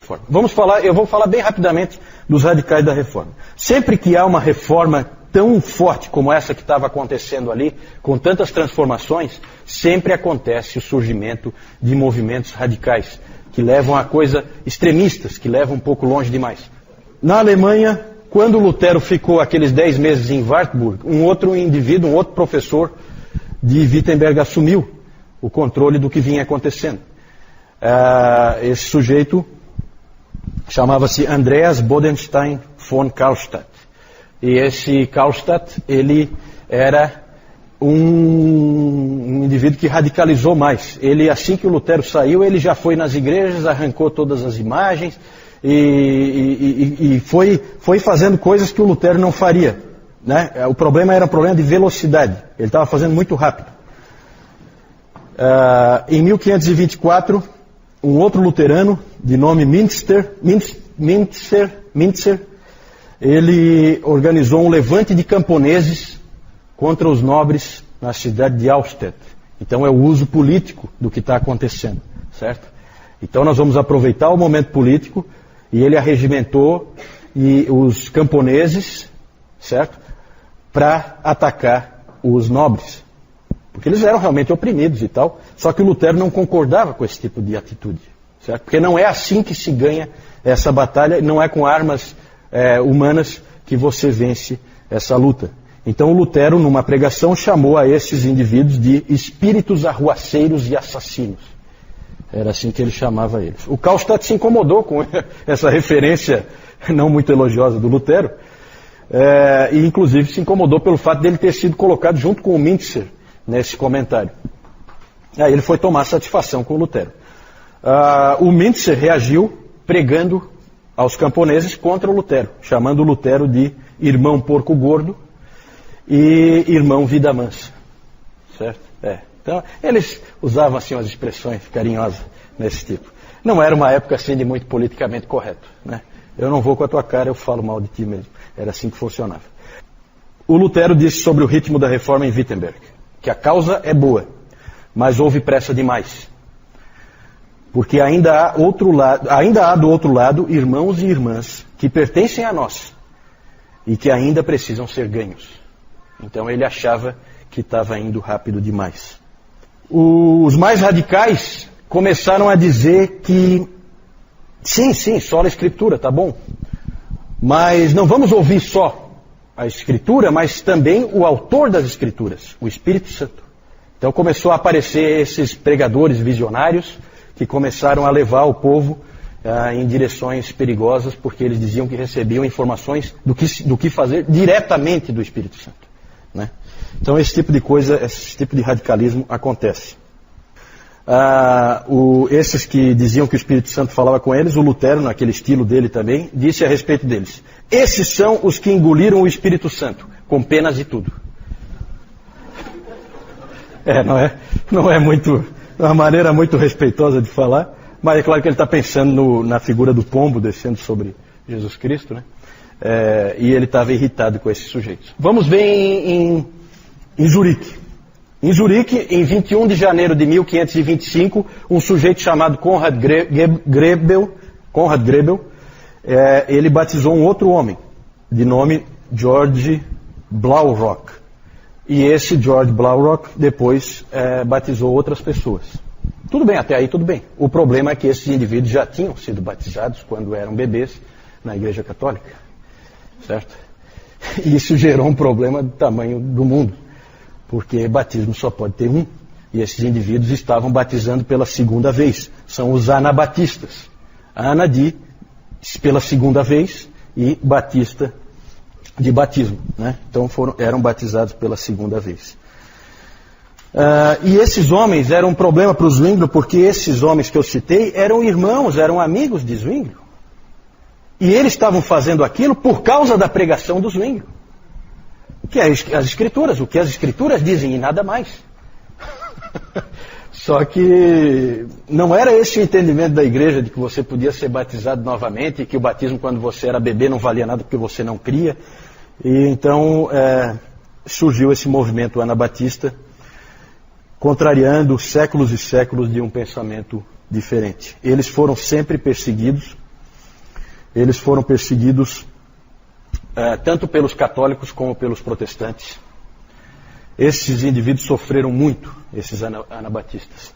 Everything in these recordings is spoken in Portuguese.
Reforma. Eu vou falar bem rapidamente dos radicais da Reforma. Sempre que há uma reforma tão forte como essa que estava acontecendo ali, com tantas transformações, sempre acontece o surgimento de movimentos radicais, que levam a coisa extremistas, que levam um pouco longe demais. Na Alemanha, quando Lutero ficou aqueles 10 meses em Wartburg, um outro indivíduo, um outro professor de Wittenberg assumiu o controle do que vinha acontecendo. Esse sujeito chamava-se Andreas Bodenstein von Karlstadt. E esse Karlstadt, ele era um indivíduo que radicalizou mais. Ele, assim que o Lutero saiu, ele já foi nas igrejas, arrancou todas as imagens e foi fazendo coisas que o Lutero não faria, né? O problema era um problema de velocidade. Ele estava fazendo muito rápido. Em 1524, um outro luterano, de nome Mintzer, ele organizou um levante de camponeses contra os nobres na cidade de Austerlitz. Então é o uso político do que está acontecendo, certo? Então nós vamos aproveitar o momento político e ele arregimentou os camponeses, certo? Para atacar os nobres. Porque eles eram realmente oprimidos e tal, só que o Lutero não concordava com esse tipo de atitude, certo? Porque não é assim que se ganha essa batalha, não é com armas humanas que você vence essa luta. Então o Lutero, numa pregação, chamou a esses indivíduos de espíritos arruaceiros e assassinos. Era assim que ele chamava eles. O Karlstadt se incomodou com essa referência não muito elogiosa do Lutero, e inclusive se incomodou pelo fato dele ter sido colocado junto com o Mintzer nesse comentário. Aí ele foi tomar satisfação com o Lutero. O Mintzer reagiu pregando aos camponeses contra o Lutero, chamando o Lutero de irmão porco gordo e irmão vida mansa. Certo? Então, eles usavam assim umas expressões carinhosas nesse tipo. Não era uma época assim de muito politicamente correto, né? Eu não vou com a tua cara, eu falo mal de ti mesmo. Era assim que funcionava. O Lutero disse sobre o ritmo da reforma em Wittenberg, que a causa é boa, mas houve pressa demais. Porque ainda há do outro lado irmãos e irmãs que pertencem a nós e que ainda precisam ser ganhos. Então ele achava que estava indo rápido demais. Os mais radicais começaram a dizer que sim, só a Escritura, tá bom. Mas não vamos ouvir só a Escritura, mas também o autor das Escrituras, o Espírito Santo. Então começou a aparecer esses pregadores visionários que começaram a levar o povo em direções perigosas, porque eles diziam que recebiam informações do que fazer diretamente do Espírito Santo, né? Então esse tipo de coisa, esse tipo de radicalismo acontece. Esses que diziam que o Espírito Santo falava com eles, o Lutero, naquele estilo dele também, disse a respeito deles: esses são os que engoliram o Espírito Santo, com penas e tudo. Não é muito... uma maneira muito respeitosa de falar, mas é claro que ele está pensando na figura do pombo descendo sobre Jesus Cristo, né? E ele estava irritado com esses sujeitos. Vamos ver em Zurique. Em Zurique, em 21 de janeiro de 1525, um sujeito chamado Konrad Grebel, ele batizou um outro homem, de nome George Blaurock. E esse George Blaurock depois batizou outras pessoas. Tudo bem, até aí tudo bem. O problema é que esses indivíduos já tinham sido batizados quando eram bebês na Igreja Católica. Certo? E isso gerou um problema do tamanho do mundo. Porque batismo só pode ter um. E esses indivíduos estavam batizando pela segunda vez. São os anabatistas. Ana pela segunda vez e batista de batismo, né? Então eram batizados pela segunda vez. E esses homens eram um problema para o Zwinglio, porque esses homens que eu citei eram irmãos, eram amigos de Zwinglio. E eles estavam fazendo aquilo por causa da pregação do Zwinglio. Que é as Escrituras, o que as Escrituras dizem e nada mais. Só que não era esse o entendimento da igreja de que você podia ser batizado novamente e que o batismo quando você era bebê não valia nada porque você não cria. E então surgiu esse movimento anabatista, contrariando séculos e séculos de um pensamento diferente. Eles foram sempre perseguidos eles foram perseguidos tanto pelos católicos como pelos protestantes. Esses indivíduos sofreram muito, esses anabatistas.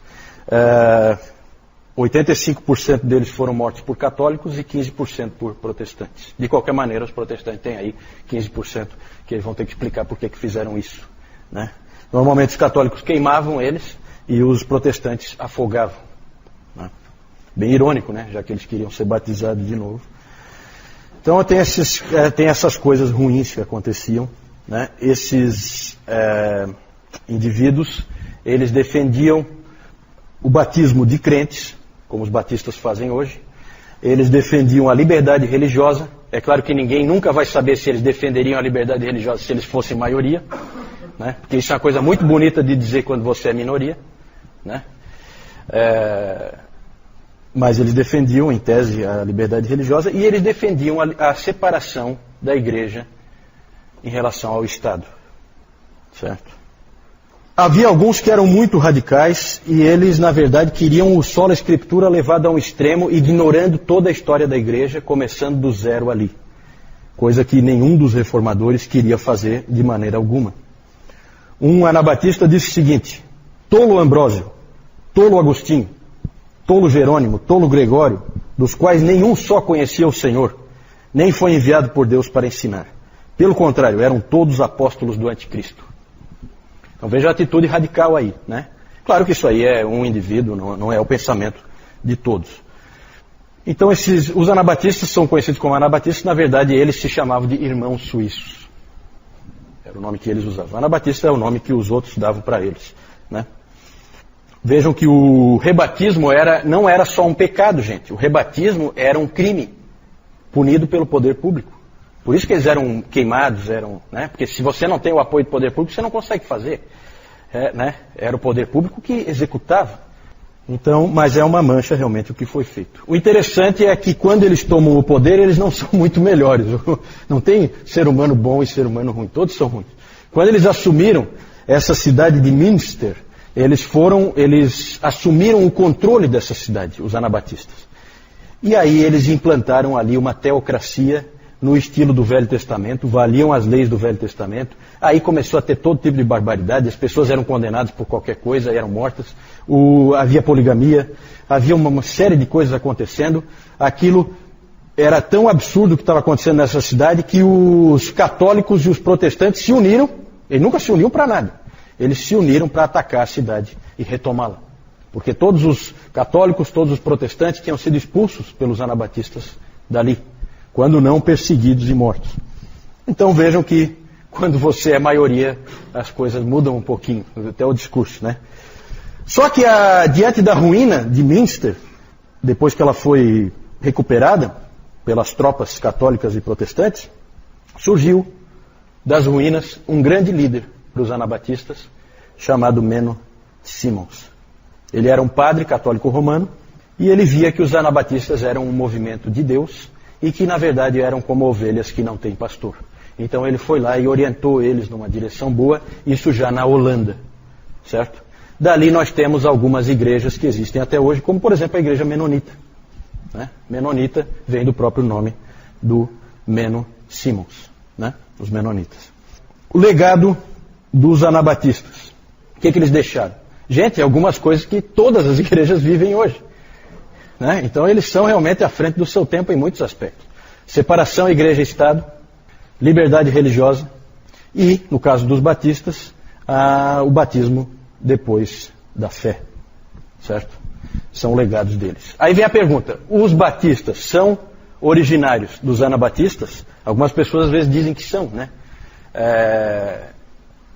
85% deles foram mortos por católicos e 15% por protestantes. De qualquer maneira, os protestantes têm aí 15% que eles vão ter que explicar por que fizeram isso, né? Normalmente os católicos queimavam eles e os protestantes afogavam, né? Bem irônico, né? Já que eles queriam ser batizados de novo. Então tem essas coisas ruins que aconteciam, né? Esses indivíduos, eles defendiam o batismo de crentes, como os batistas fazem hoje. Eles defendiam a liberdade religiosa. É claro que ninguém nunca vai saber se eles defenderiam a liberdade religiosa se eles fossem maioria, né? Porque isso é uma coisa muito bonita de dizer quando você é minoria, né? Mas eles defendiam, em tese, a liberdade religiosa, e eles defendiam a separação da igreja em relação ao Estado, certo? Havia alguns que eram muito radicais e eles, na verdade, queriam o sola escritura levado a um extremo, ignorando toda a história da igreja, começando do zero ali. Coisa que nenhum dos reformadores queria fazer de maneira alguma. Um anabatista disse o seguinte: tolo Ambrósio, tolo Agostinho, tolo Jerônimo, tolo Gregório, dos quais nenhum só conhecia o Senhor, nem foi enviado por Deus para ensinar. Pelo contrário, eram todos apóstolos do anticristo. Então veja a atitude radical aí, né? Claro que isso aí é um indivíduo, não é o pensamento de todos. Então os anabatistas são conhecidos como anabatistas, na verdade eles se chamavam de irmãos suíços. Era o nome que eles usavam. Anabatista é o nome que os outros davam para eles, né? Vejam que o rebatismo não era só um pecado, gente. O rebatismo era um crime punido pelo poder público. Por isso que eles eram queimados, né? Porque se você não tem o apoio do poder público, você não consegue fazer, né? Era o poder público que executava. Então, mas é uma mancha realmente o que foi feito. O interessante é que quando eles tomam o poder, eles não são muito melhores. Não tem ser humano bom e ser humano ruim, todos são ruins. Quando eles assumiram essa cidade de Münster, eles assumiram o controle dessa cidade, os anabatistas. E aí eles implantaram ali uma teocracia no estilo do Velho Testamento, valiam as leis do Velho Testamento. Aí começou a ter todo tipo de barbaridade, as pessoas eram condenadas por qualquer coisa, eram mortas. Havia poligamia, havia uma série de coisas acontecendo. Aquilo era tão absurdo o que estava acontecendo nessa cidade que os católicos e os protestantes se uniram. Eles nunca se uniam para nada. Eles se uniram para atacar a cidade e retomá-la. Porque todos os católicos, todos os protestantes tinham sido expulsos pelos anabatistas dali, quando não perseguidos e mortos. Então vejam que quando você é maioria, as coisas mudam um pouquinho, até o discurso, né? Só que diante da ruína de Münster, depois que ela foi recuperada pelas tropas católicas e protestantes, surgiu das ruínas um grande líder para os anabatistas, chamado Menno Simons. Ele era um padre católico romano e ele via que os anabatistas eram um movimento de Deus e que na verdade eram como ovelhas que não têm pastor. Então ele foi lá e orientou eles numa direção boa, isso já na Holanda, certo? Dali nós temos algumas igrejas que existem até hoje, como por exemplo a igreja menonita, né? Menonita vem do próprio nome do Menno Simons, né? Os menonitas. O legado dos anabatistas. O que eles deixaram? Gente, algumas coisas que todas as igrejas vivem hoje, né? Então eles são realmente à frente do seu tempo em muitos aspectos. Separação igreja e Estado, liberdade religiosa e, no caso dos batistas, o batismo depois da fé, certo? São legados deles. Aí vem a pergunta, os batistas são originários dos anabatistas? Algumas pessoas às vezes dizem que são, né?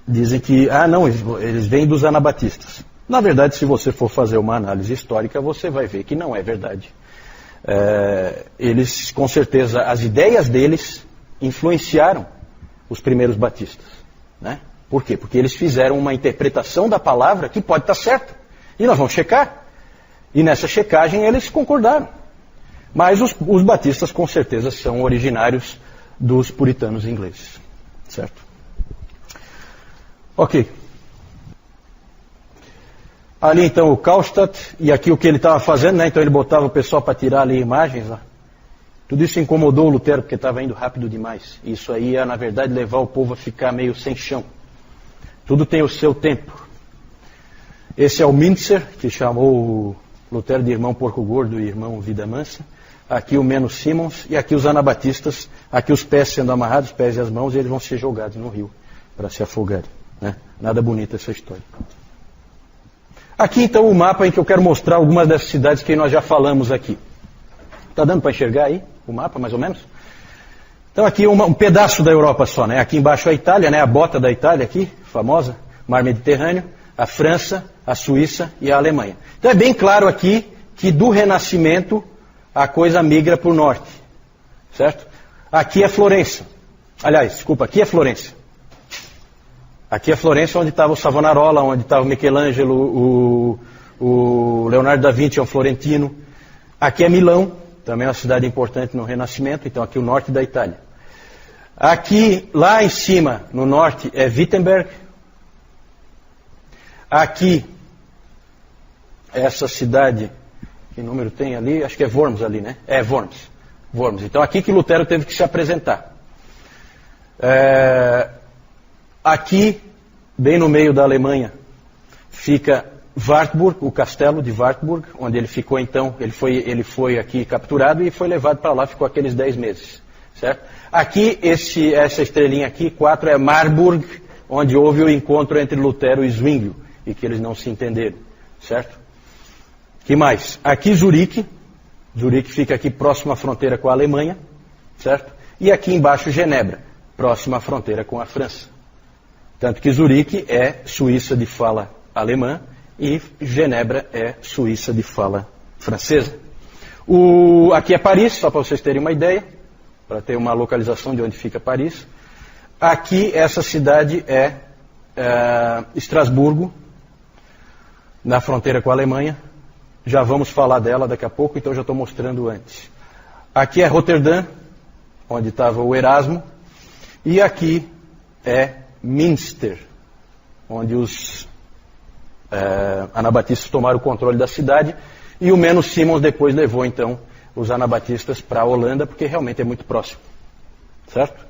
Dizem que, não, eles vêm dos anabatistas. Na verdade, se você for fazer uma análise histórica, você vai ver que não é verdade. Eles, com certeza, as ideias deles influenciaram os primeiros batistas, né? Por quê? Porque eles fizeram uma interpretação da palavra que pode estar certa. E nós vamos checar. E nessa checagem eles concordaram. Mas os batistas, com certeza, são originários dos puritanos ingleses, certo? Ok. Ali então o Karlstadt, e aqui o que ele estava fazendo, né? Então ele botava o pessoal para tirar ali imagens, ó. Tudo isso incomodou o Lutero porque estava indo rápido demais. Isso aí ia, na verdade, levar o povo a ficar meio sem chão. Tudo tem o seu tempo. Esse é o Mintzer, que chamou o Lutero de irmão porco gordo e irmão vida mansa. Aqui o Menos Simons e aqui os anabatistas, aqui os pés sendo amarrados, os pés e as mãos, e eles vão ser jogados no rio para se afogarem. Né? Nada bonita essa história. Aqui então o mapa em que eu quero mostrar algumas dessas cidades que nós já falamos aqui. Está dando para enxergar aí o mapa, mais ou menos? Então aqui um pedaço da Europa só, né? Aqui embaixo a Itália, né? A bota da Itália aqui, famosa, Mar Mediterrâneo, a França, a Suíça e a Alemanha. Então é bem claro aqui que do Renascimento a coisa migra para o norte, certo? Aqui é Florença. Aliás, desculpa, aqui é Florença. Aqui é Florença, onde estava o Savonarola, onde estava o Michelangelo, o Leonardo da Vinci é um florentino. Aqui é Milão, também é uma cidade importante no Renascimento, então aqui o norte da Itália. Aqui, lá em cima, no norte, é Wittenberg. Aqui, essa cidade, que número tem ali? Acho que é Worms ali, né? É, Worms. Worms. Então aqui que Lutero teve que se apresentar. Aqui, bem no meio da Alemanha, fica Wartburg, o castelo de Wartburg, onde ele ficou então, ele foi aqui capturado e foi levado para lá, ficou aqueles 10 meses. Certo? Aqui, essa estrelinha aqui, 4, é Marburg, onde houve o encontro entre Lutero e Zwinglio, e que eles não se entenderam. Certo? Que mais? Aqui Zurique. Zurique fica aqui próximo à fronteira com a Alemanha. Certo? E aqui embaixo Genebra, próximo à fronteira com a França. Tanto que Zurique é Suíça de fala alemã e Genebra é Suíça de fala francesa. Aqui é Paris, só para vocês terem uma ideia, para ter uma localização de onde fica Paris. Aqui essa cidade é Estrasburgo, na fronteira com a Alemanha. Já vamos falar dela daqui a pouco, então já estou mostrando antes. Aqui é Roterdã, onde estava o Erasmo. E aqui é Münster, onde os anabatistas tomaram o controle da cidade. E o Menos Simons depois levou então os anabatistas para a Holanda, porque realmente é muito próximo. Certo?